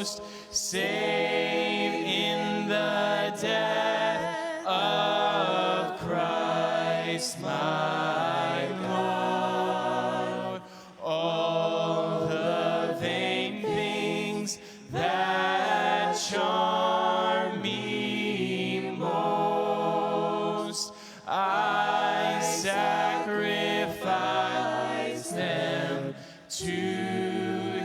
most, save in the death of Christ my God. All the vain things that charm me most, I sacrifice them to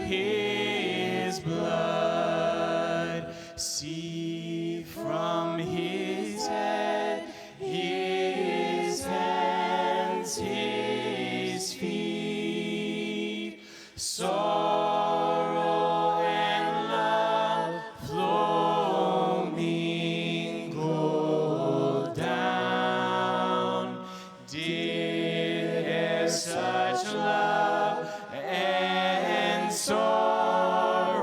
his blood. See from his head, his hands, his feet, sorrow and love flow mingled down. Did such love and sorrow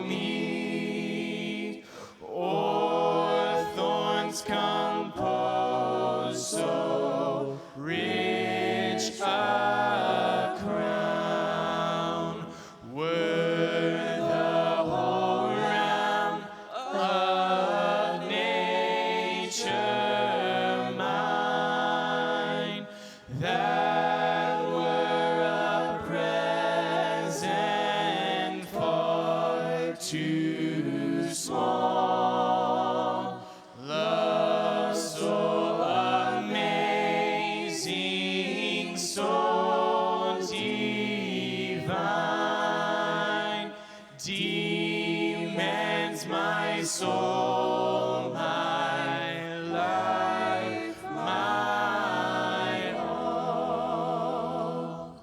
meet, or thorns compose so rich a crown, were the whole realm of nature mine, that were a present far too small. Love so amazing, so divine, demands my soul, my life, my all.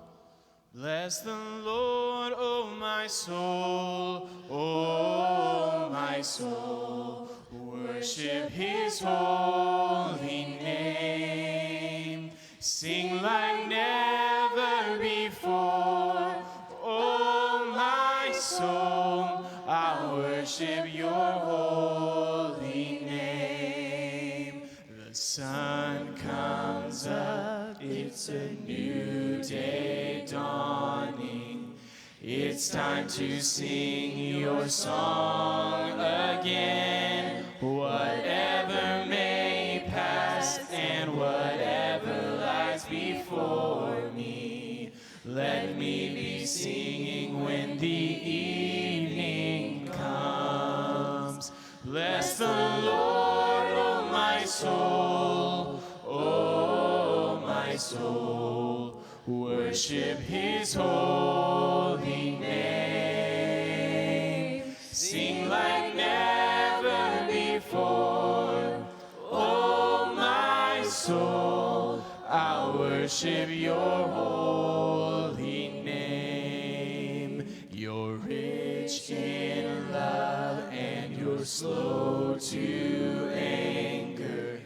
Bless the Lord, O my soul, O my soul. Worship his holy name. Sing like never before, O my soul. I worship your holy name. The sun comes up, it's a new day dawning. It's time to sing your song again. Whatever may pass and whatever lies before me, let me be singing when the evening comes. Bless the Lord, O my soul, O my soul. Worship his holy name. Sing like never before, O my soul. I worship your holy name. You're rich in love and you're slow to anger.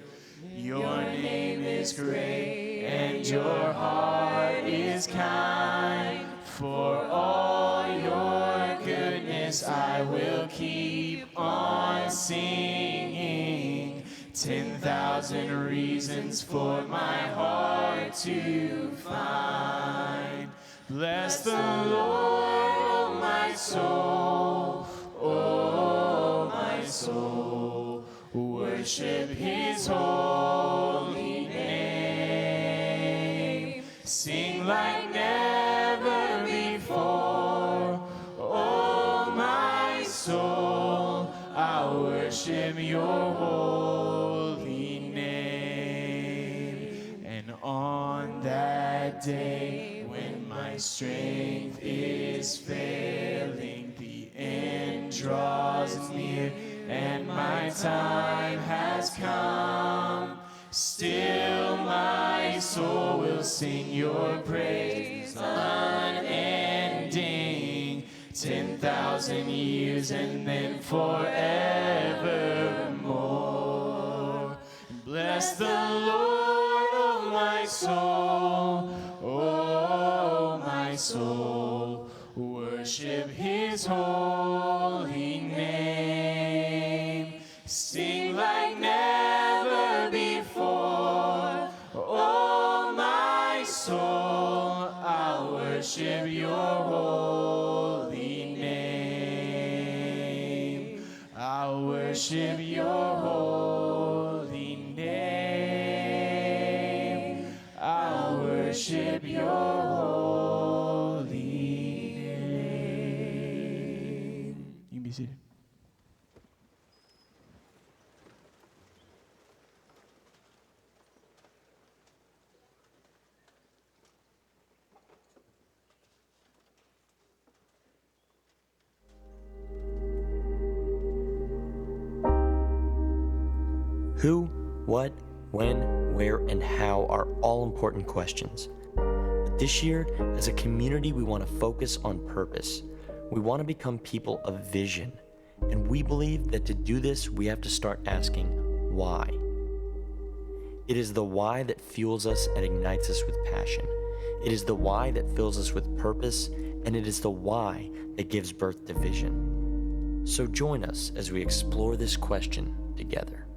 Your name is great and your heart is kind. For all your goodness I will keep on singing. 10,000 reasons for my heart to find. Bless the Lord, O my soul, O my soul. Worship his holy name. Sing like never before, O my soul. I worship your holy name. And on that day when my strength is failing, the end draws near and my time has come, still my soul will sing your praise unending. 10,000 years and then forevermore. Bless the Lord, O my soul, O my soul. Worship his holy name. Sing like never before, O my soul. I worship your holy name. worship your holy name. I worship your holy name. You can be seated. Who, what, when, where, and how are all important questions. But this year, as a community, we want to focus on purpose. We want to become people of vision. And we believe that to do this, we have to start asking why. It is the why that fuels us and ignites us with passion. It is the why that fills us with purpose, and it is the why that gives birth to vision. So join us as we explore this question together.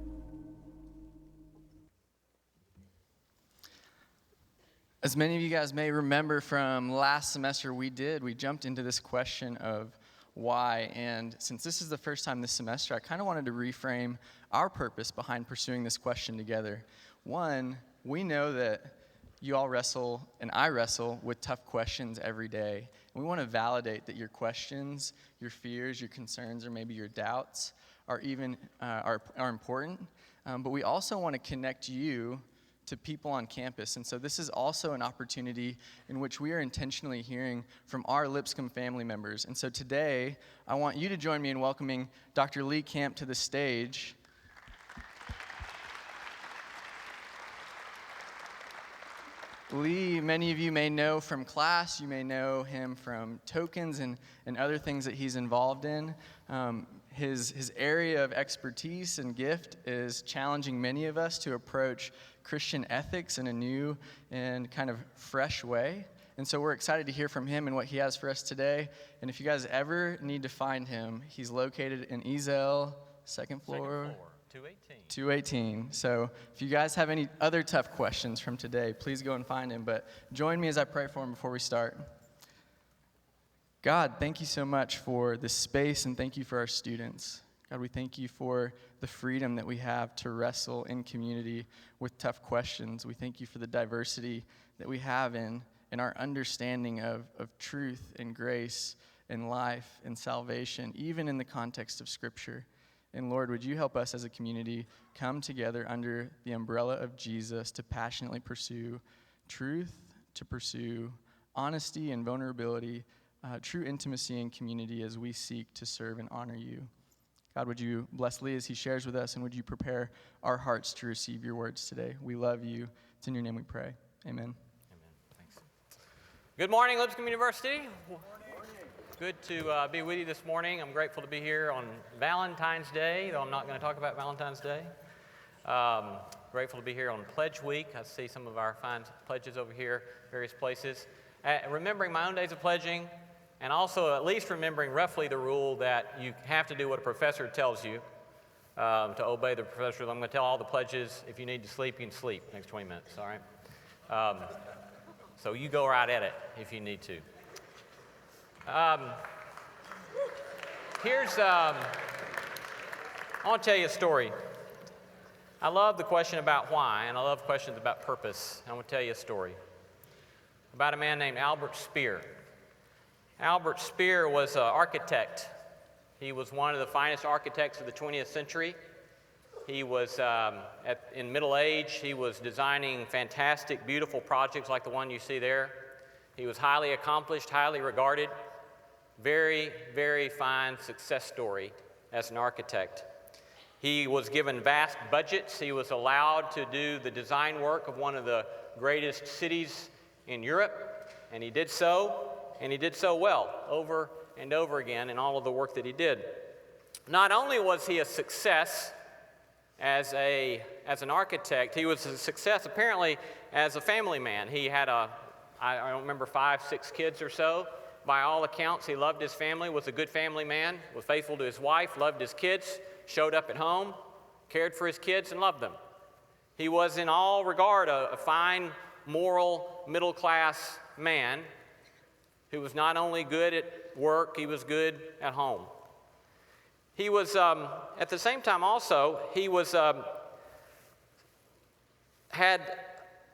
As many of you guys may remember from last semester, we jumped into this question of why. And since this is the first time this semester, I kind of wanted to reframe our purpose behind pursuing this question together. One, we know that you all wrestle, and I wrestle, with tough questions every day. And we want to validate that your questions, your fears, your concerns, or maybe your doubts are important. But we also want to connect you to people on campus. And so this is also an opportunity in which we are intentionally hearing from our Lipscomb family members. And so today, I want you to join me in welcoming Dr. Lee Camp to the stage. Lee, many of you may know from class. You may know him from tokens and other things that he's involved in. His area of expertise and gift is challenging many of us to approach Christian ethics in a new and kind of fresh way. And so we're excited to hear from him and what he has for us today. And if you guys ever need to find him, he's located in Ezel, second floor, 218. So if you guys have any other tough questions from today, please go and find him. But join me as I pray for him before we start. God, thank you so much for this space, and thank you for our students. God, we thank you for the freedom that we have to wrestle in community with tough questions. We thank you for the diversity that we have in our understanding of truth and grace and life and salvation, even in the context of Scripture. And Lord, would you help us as a community come together under the umbrella of Jesus to passionately pursue truth, to pursue honesty and vulnerability, true intimacy and community as we seek to serve and honor you. God, would you bless Lee as he shares with us, and would you prepare our hearts to receive your words today? We love you. It's in your name we pray. Amen. Amen. Thanks. Good morning, Lipscomb University. Good to be with you this morning. I'm grateful to be here on Valentine's Day, though I'm not going to talk about Valentine's Day. Grateful to be here on Pledge Week. I see some of our fine pledges over here, various places. Remembering my own days of pledging, and also at least remembering roughly the rule that you have to do what a professor tells you to obey the professor. I'm going to tell all the pledges. If you need to sleep, you can sleep next 20 minutes, all right? So you go right at it if you need to. I want to tell you a story. I love the question about why, and I love questions about purpose. I want to tell you a story about a man named Albert Speer. Albert Speer was an architect. He was one of the finest architects of the 20th century. He was, in middle age, he was designing fantastic, beautiful projects like the one you see there. He was highly accomplished, highly regarded. Very, very fine success story as an architect. He was given vast budgets. He was allowed to do the design work of one of the greatest cities in Europe, and he did so well over and over again in all of the work that he did. Not only was he a success as an architect, he was a success apparently as a family man. He had I don't remember 5, 6 kids or so. By all accounts, he loved his family, was a good family man, was faithful to his wife, loved his kids, showed up at home, cared for his kids, and loved them. He was in all regard a fine, moral, middle-class man who was not only good at work, he was good at home. He was, at the same time also, he was, had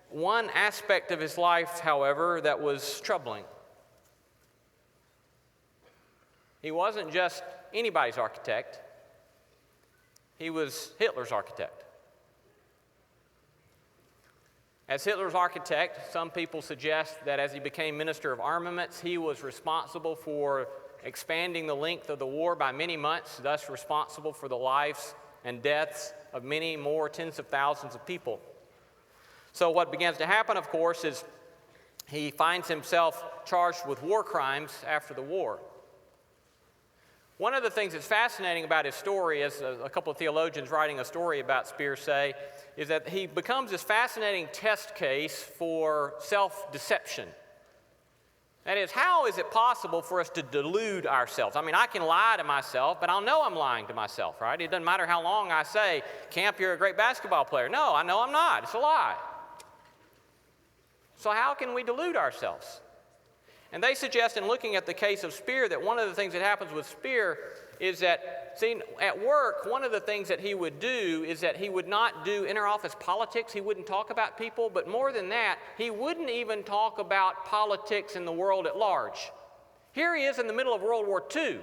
one aspect of his life, however, that was troubling. He wasn't just anybody's architect. He was Hitler's architect. As Hitler's architect, some people suggest that as he became Minister of Armaments, he was responsible for expanding the length of the war by many months, thus responsible for the lives and deaths of many more tens of thousands of people. So what begins to happen, of course, is he finds himself charged with war crimes after the war. One of the things that's fascinating about his story, as a couple of theologians writing a story about Speer say, is that he becomes this fascinating test case for self-deception. That is, how is it possible for us to delude ourselves? I mean, I can lie to myself, but I'll know I'm lying to myself, right? It doesn't matter how long I say, Camp, you're a great basketball player. No, I know I'm not. It's a lie. So how can we delude ourselves? And they suggest, in looking at the case of Speer, that one of the things that happens with Speer is that, see, at work, one of the things that he would do is that he would not do interoffice politics. He wouldn't talk about people, but more than that, he wouldn't even talk about politics in the world at large. Here he is in the middle of World War II,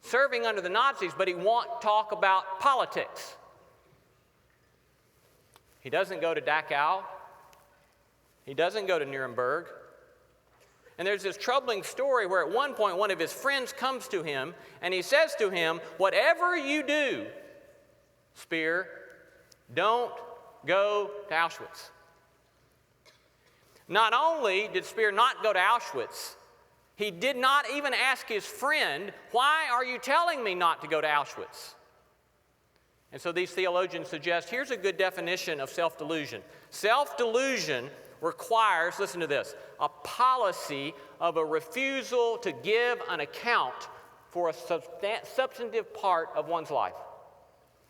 serving under the Nazis, but he won't talk about politics. He doesn't go to Dachau. He doesn't go to Nuremberg. And there's this troubling story where at one point one of his friends comes to him and he says to him, whatever you do, Speer, don't go to Auschwitz. Not only did Speer not go to Auschwitz, he did not even ask his friend, why are you telling me not to go to Auschwitz? And so these theologians suggest, here's a good definition of self-delusion. Self-delusion requires, listen to this, a policy of a refusal to give an account for a substantive part of one's life.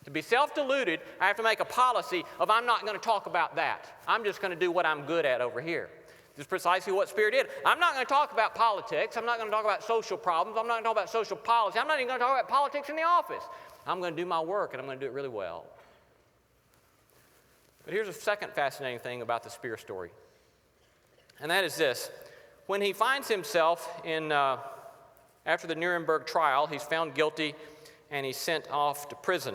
To be self-deluded, I have to make a policy of I'm not going to talk about that. I'm just going to do what I'm good at over here. This is precisely what Speer did. I'm not going to talk about politics. I'm not going to talk about social problems. I'm not going to talk about social policy. I'm not even going to talk about politics in the office. I'm going to do my work, and I'm going to do it really well. But here's a second fascinating thing about the Speer story, and that is this. When he finds himself after the Nuremberg trial, he's found guilty, and he's sent off to prison.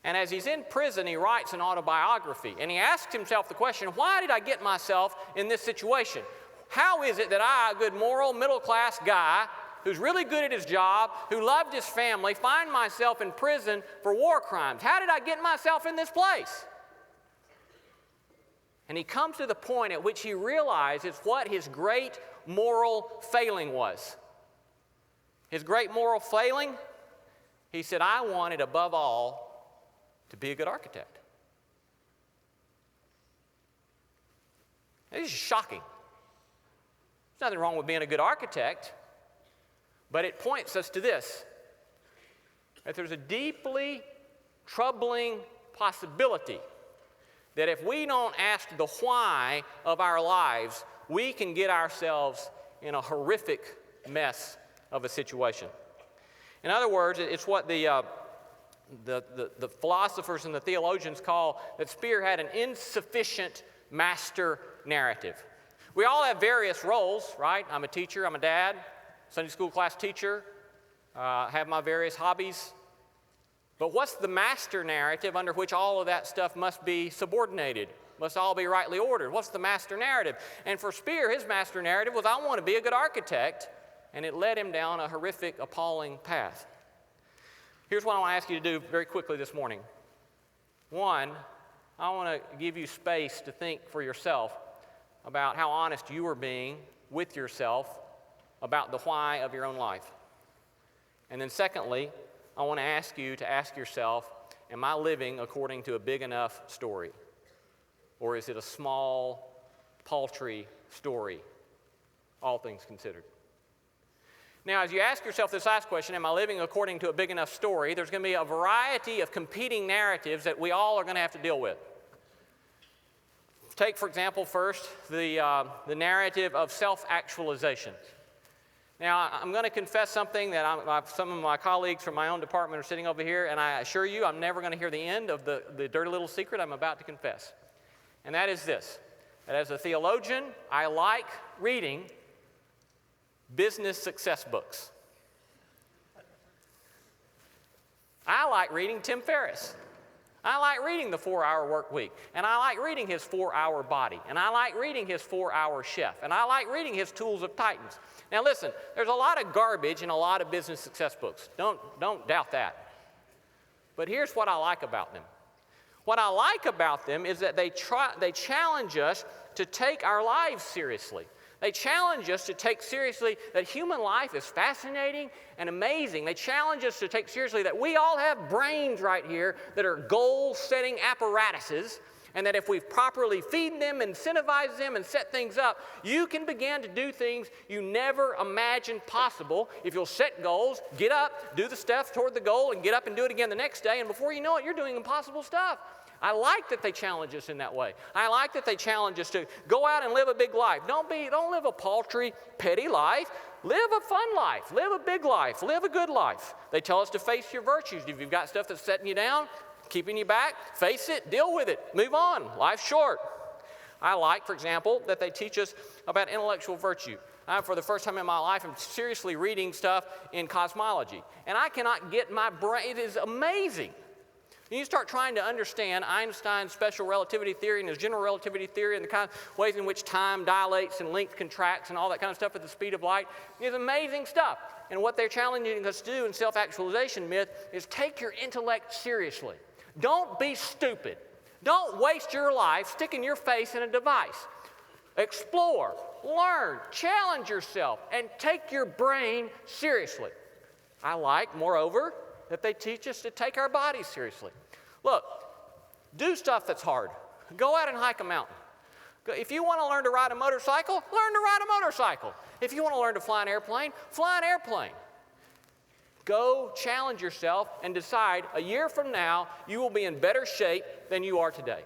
And as he's in prison, he writes an autobiography, and he asks himself the question, why did I get myself in this situation? How is it that I, a good moral, middle-class guy, who's really good at his job, who loved his family, find myself in prison for war crimes? How did I get myself in this place? And he comes to the point at which he realizes what his great moral failing was. His great moral failing, he said, I wanted above all to be a good architect. This is shocking. There's nothing wrong with being a good architect, but it points us to this, that there's a deeply troubling possibility that if we don't ask the why of our lives, we can get ourselves in a horrific mess of a situation. In other words, it's what the philosophers and the theologians call that Speer had an insufficient master narrative. We all have various roles, right? I'm a teacher, I'm a dad, Sunday school class teacher, have my various hobbies. But what's the master narrative under which all of that stuff must be subordinated, must all be rightly ordered? What's the master narrative? And for Speer, his master narrative was, I want to be a good architect, and it led him down a horrific, appalling path. Here's what I want to ask you to do very quickly this morning. One, I want to give you space to think for yourself about how honest you are being with yourself about the why of your own life. And then secondly, I want to ask you to ask yourself, am I living according to a big enough story? Or is it a small, paltry story, all things considered? Now, as you ask yourself this last question, am I living according to a big enough story, there's going to be a variety of competing narratives that we all are going to have to deal with. Take, for example, first, the narrative of self-actualization. Now, I'm going to confess something that some of my colleagues from my own department are sitting over here, and I assure you I'm never going to hear the end of the dirty little secret I'm about to confess. And that is this, that as a theologian, I like reading business success books. I like reading Tim Ferriss. I like reading the 4-Hour Work Week, and I like reading his 4-Hour Body, and I like reading his 4-Hour Chef, and I like reading his Tools of Titans. Now listen, there's a lot of garbage in a lot of business success books. Don't doubt that. But here's what I like about them. What I like about them is that they challenge us to take our lives seriously. They challenge us to take seriously that human life is fascinating and amazing. They challenge us to take seriously that we all have brains right here that are goal-setting apparatuses, and that if we properly feed them, incentivize them, and set things up, you can begin to do things you never imagined possible if you'll set goals, get up, do the steps toward the goal, and get up and do it again the next day, and before you know it, you're doing impossible stuff. I like that they challenge us in that way. I like that they challenge us to go out and live a big life. Don't live a paltry, petty life. Live a fun life. Live a big life. Live a good life. They tell us to face your virtues. If you've got stuff that's setting you down, keeping you back, face it, deal with it, move on. Life's short. I like, for example, that they teach us about intellectual virtue. For the first time in my life, I'm seriously reading stuff in cosmology. And I cannot get my brain, it is amazing. You start trying to understand Einstein's special relativity theory and his general relativity theory and the kind of ways in which time dilates and length contracts and all that kind of stuff at the speed of light. It's amazing stuff. And what they're challenging us to do in self-actualization myth is take your intellect seriously. Don't be stupid. Don't waste your life sticking your face in a device. Explore, learn, challenge yourself, and take your brain seriously. I like, moreover, that they teach us to take our bodies seriously. Look, do stuff that's hard. Go out and hike a mountain. If you want to learn to ride a motorcycle, learn to ride a motorcycle. If you want to learn to fly an airplane, fly an airplane. Go challenge yourself and decide a year from now you will be in better shape than you are today.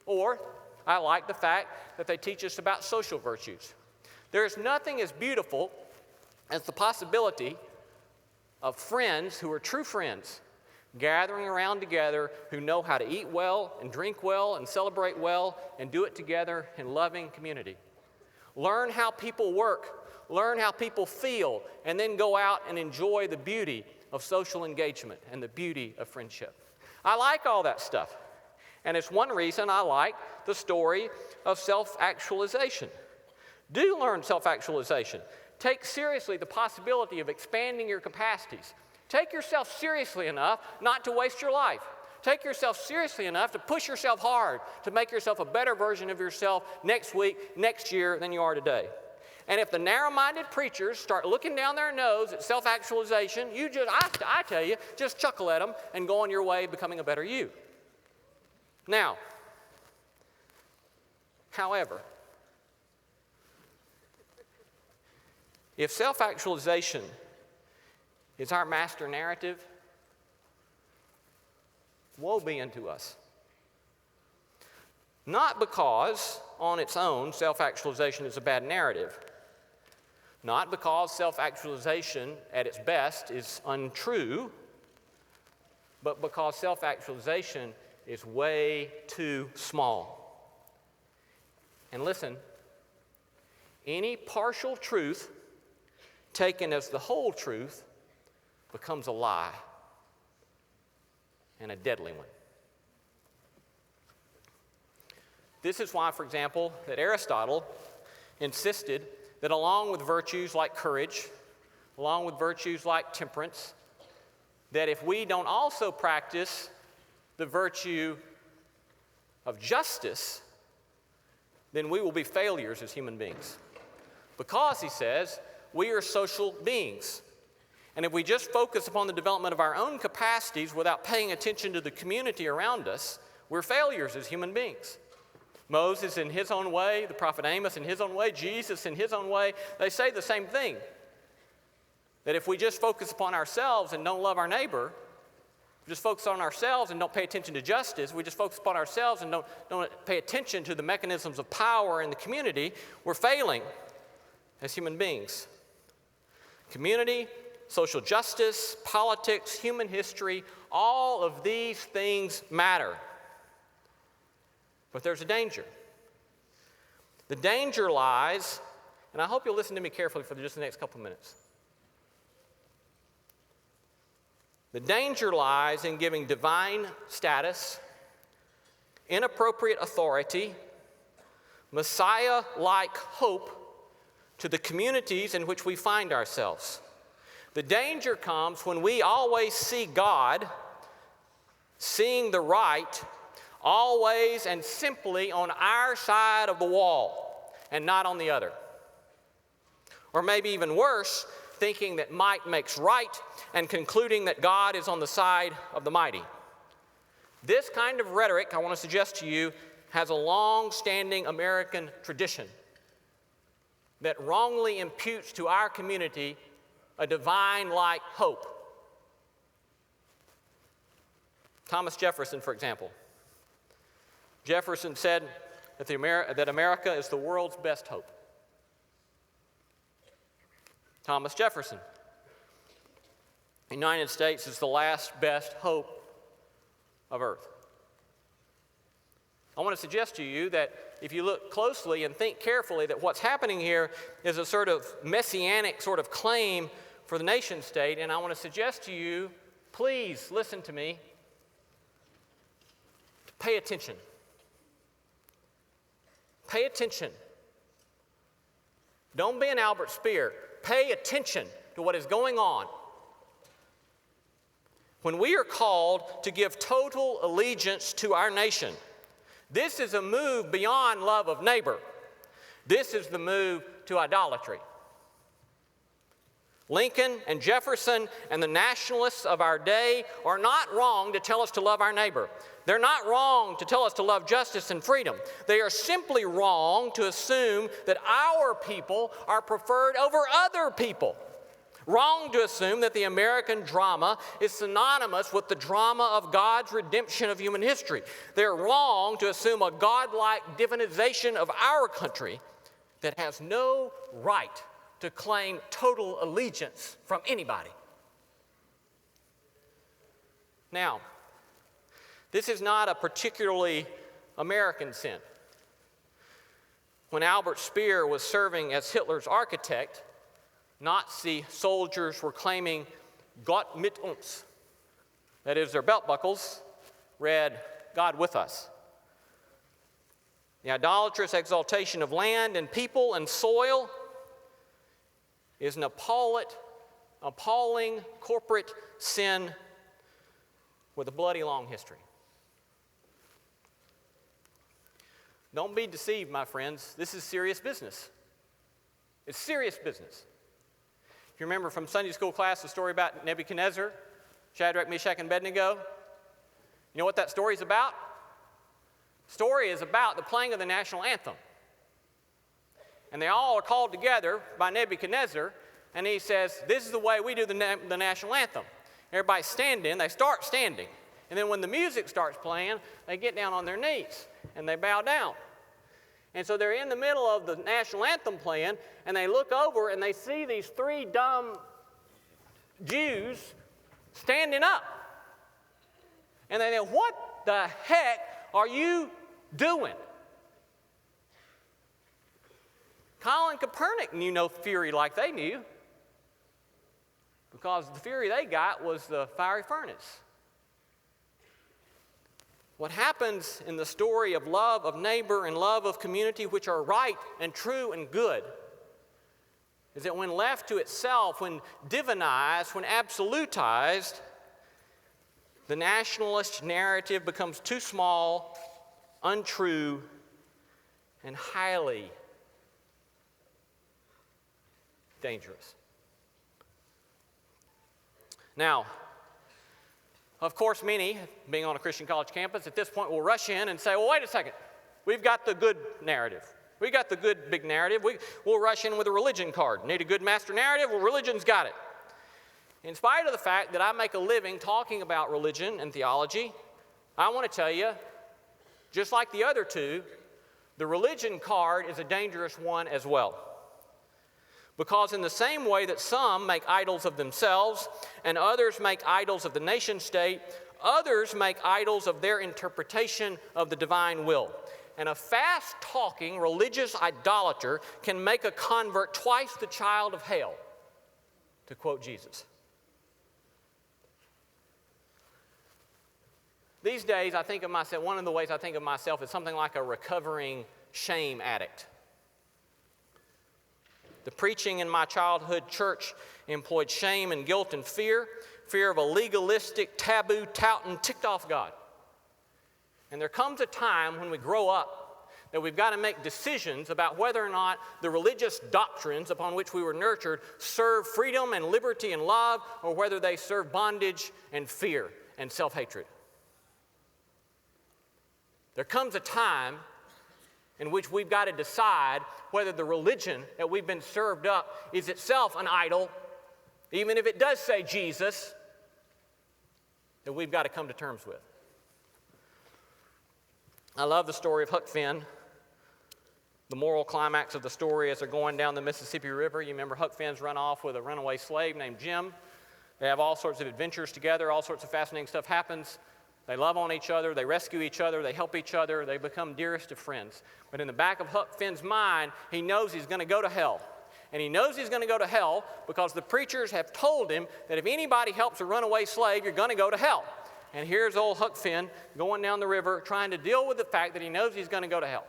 Or, I like the fact that they teach us about social virtues. There is nothing as beautiful as the possibility of friends who are true friends gathering around together who know how to eat well and drink well and celebrate well and do it together in loving community. Learn how people work, learn how people feel, and then go out and enjoy the beauty of social engagement and the beauty of friendship. I like all that stuff. And it's one reason I like the story of self-actualization. Do learn self-actualization. Take seriously the possibility of expanding your capacities. Take yourself seriously enough not to waste your life. Take yourself seriously enough to push yourself hard to make yourself a better version of yourself next week, next year than you are today. And if the narrow-minded preachers start looking down their nose at self-actualization, I tell you, just chuckle at them and go on your way becoming a better you. Now, however, if self-actualization is our master narrative, woe be unto us. Not because on its own self-actualization is a bad narrative. Not because self-actualization at its best is untrue, but because self-actualization is way too small. And listen, any partial truth taken as the whole truth becomes a lie, and a deadly one. This is why, for example, that Aristotle insisted that along with virtues like courage, along with virtues like temperance, that if we don't also practice the virtue of justice, then we will be failures as human beings. Because, he says, we are social beings. And if we just focus upon the development of our own capacities without paying attention to the community around us, we're failures as human beings. Moses in his own way, the prophet Amos in his own way, Jesus in his own way, they say the same thing. That if we just focus upon ourselves and don't love our neighbor, we just focus on ourselves and don't pay attention to justice, we just focus upon ourselves and don't pay attention to the mechanisms of power in the community, we're failing as human beings. Community, social justice, politics, human history, all of these things matter. But there's a danger. The danger lies, and I hope you'll listen to me carefully for just the next couple minutes. The danger lies in giving divine status, inappropriate authority, Messiah-like hope to the communities in which we find ourselves. The danger comes when we always see God, seeing the right, always and simply on our side of the wall and not on the other. Or maybe even worse, thinking that might makes right and concluding that God is on the side of the mighty. This kind of rhetoric, I want to suggest to you, has a long-standing American tradition that wrongly imputes to our community a divine-like hope. Thomas Jefferson, for example. Jefferson said that America is the world's best hope. Thomas Jefferson. The United States is the last best hope of earth. I want to suggest to you that if you look closely and think carefully, that what's happening here is a sort of messianic sort of claim for the nation state, and I want to suggest to you, please listen to me, to pay attention. Pay attention. Don't be an Albert Speer. Pay attention to what is going on. When we are called to give total allegiance to our nation, this is a move beyond love of neighbor. This is the move to idolatry. Lincoln and Jefferson and the nationalists of our day are not wrong to tell us to love our neighbor. They're not wrong to tell us to love justice and freedom. They are simply wrong to assume that our people are preferred over other people. Wrong to assume that the American drama is synonymous with the drama of God's redemption of human history. They're wrong to assume a godlike divinization of our country that has no right to claim total allegiance from anybody. Now, this is not a particularly American sin. When Albert Speer was serving as Hitler's architect, Nazi soldiers were claiming Gott mit uns. That is, their belt buckles read, God with us. The idolatrous exaltation of land and people and soil is an appalling corporate sin with a bloody long history. Don't be deceived, my friends. This is serious business. It's serious business. If you remember from Sunday school class the story about Nebuchadnezzar, Shadrach, Meshach, and Abednego, you know what that story is about? The story is about the playing of the national anthem. And they all are called together by Nebuchadnezzar, and he says, this is the way we do the national anthem. Everybody's standing, they start standing. And then when the music starts playing, they get down on their knees, and they bow down. And so they're in the middle of the national anthem playing, and they look over and they see these three dumb Jews standing up. And they go, what the heck are you doing? Colin Kaepernick knew no fury like they knew, because the fury they got was the fiery furnace. What happens in the story of love of neighbor and love of community, which are right and true and good, is that when left to itself, when divinized, when absolutized, the nationalist narrative becomes too small, untrue, and highly dangerous. Now, of course, many, being on a Christian college campus, at this point will rush in and say, well, wait a second. We've got the good narrative. We've got the good big narrative. We'll rush in with a religion card. Need a good master narrative? Well, religion's got it. In spite of the fact that I make a living talking about religion and theology, I want to tell you, just like the other two, the religion card is a dangerous one as well. Because in the same way that some make idols of themselves and others make idols of the nation state, others make idols of their interpretation of the divine will. And a fast-talking religious idolater can make a convert twice the child of hell, to quote Jesus. These days, I think of myself, one of the ways I think of myself is something like a recovering shame addict. The preaching in my childhood church employed shame and guilt and fear of a legalistic, taboo, touting, ticked-off God. And there comes a time when we grow up that we've got to make decisions about whether or not the religious doctrines upon which we were nurtured serve freedom and liberty and love, or whether they serve bondage and fear and self-hatred. There comes a time in which we've got to decide whether the religion that we've been served up is itself an idol, even if it does say Jesus, that we've got to come to terms with. I love the story of Huck Finn. The moral climax of the story as they're going down the Mississippi River. You remember Huck Finn's run off with a runaway slave named Jim. They have all sorts of adventures together. All sorts of fascinating stuff happens. They love on each other, they rescue each other, they help each other, they become dearest of friends. But in the back of Huck Finn's mind, he knows he's going to go to hell. And he knows he's going to go to hell because the preachers have told him that if anybody helps a runaway slave, you're going to go to hell. And here's old Huck Finn going down the river trying to deal with the fact that he knows he's going to go to hell.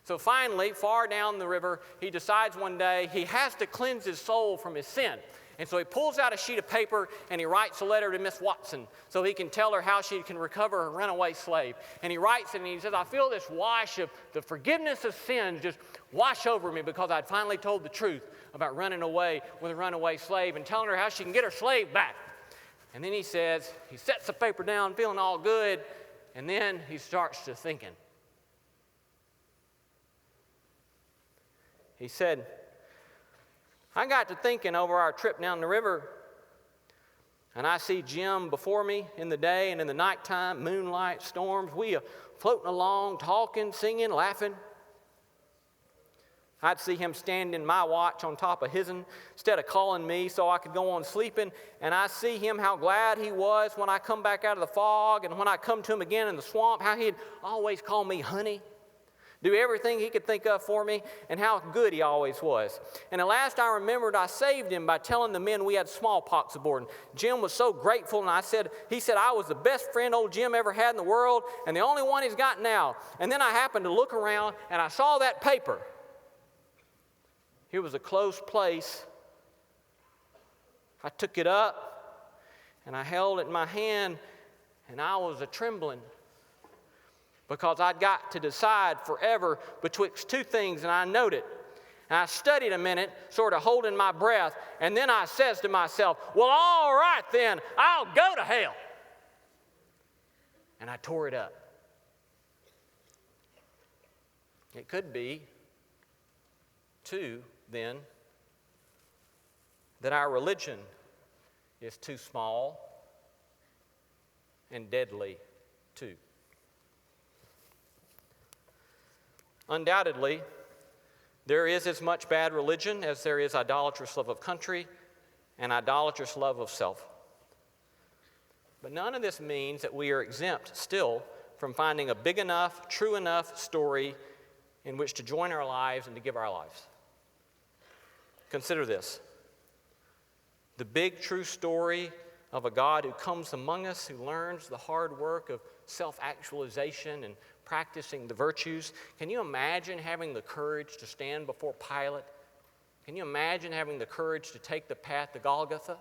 So finally, far down the river, he decides one day he has to cleanse his soul from his sin. And so he pulls out a sheet of paper and he writes a letter to Miss Watson so he can tell her how she can recover her runaway slave. And he writes it and he says, I feel this wash of the forgiveness of sins just wash over me because I'd finally told the truth about running away with a runaway slave and telling her how she can get her slave back. And then he says, he sets the paper down feeling all good, and then he starts to thinking. He said, I got to thinking over our trip down the river, and I see Jim before me in the day and in the nighttime, moonlight, storms. We are floating along, talking, singing, laughing. I'd see him standing my watch on top of his'n instead of calling me so I could go on sleeping, and I see him how glad he was when I come back out of the fog, and when I come to him again in the swamp, how he'd always call me honey. Do everything he could think of for me, and how good he always was. And at last I remembered I saved him by telling the men we had smallpox aboard. And Jim was so grateful, and he said I was the best friend old Jim ever had in the world, and the only one he's got now. And then I happened to look around, and I saw that paper. Here was a closed place. I took it up, and I held it in my hand, and I was a-trembling. Because I'd got to decide forever betwixt two things, and I knowed it. And I studied a minute, sort of holding my breath, and then I says to myself, well, all right then, I'll go to hell. And I tore it up. It could be, too, then, that our religion is too small and deadly, too. Undoubtedly, there is as much bad religion as there is idolatrous love of country and idolatrous love of self. But none of this means that we are exempt still from finding a big enough, true enough story in which to join our lives and to give our lives. Consider this. The big true story of a God who comes among us, who learns the hard work of self-actualization and practicing the virtues. Can you imagine having the courage to stand before Pilate? Can you imagine having the courage to take the path to Golgotha?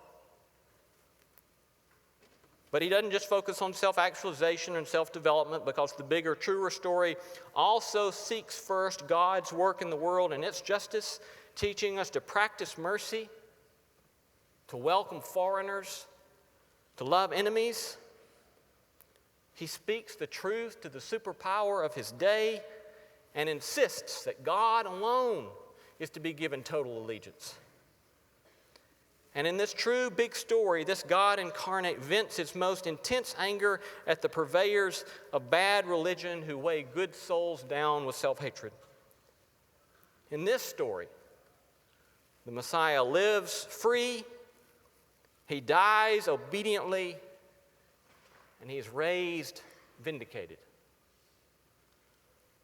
But he doesn't just focus on self-actualization and self-development, because the bigger, truer story also seeks first God's work in the world and its justice, teaching us to practice mercy, to welcome foreigners, to love enemies. He speaks the truth to the superpower of his day and insists that God alone is to be given total allegiance. And in this true big story, this God incarnate vents its most intense anger at the purveyors of bad religion who weigh good souls down with self-hatred. In this story, The Messiah lives free, he dies obediently, and he is raised vindicated.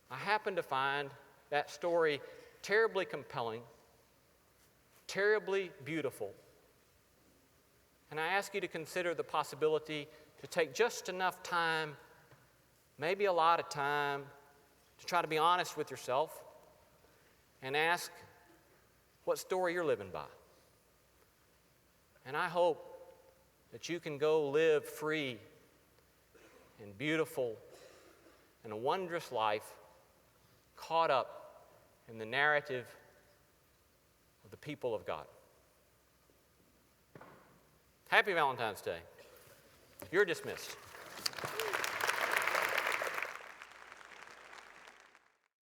I happen to find that story terribly compelling, terribly beautiful. And I ask you to consider the possibility to take just enough time, maybe a lot of time, to try to be honest with yourself and ask what story you're living by. And I hope that you can go live free and beautiful and a wondrous life caught up in the narrative of the people of God. Happy Valentine's Day. You're dismissed.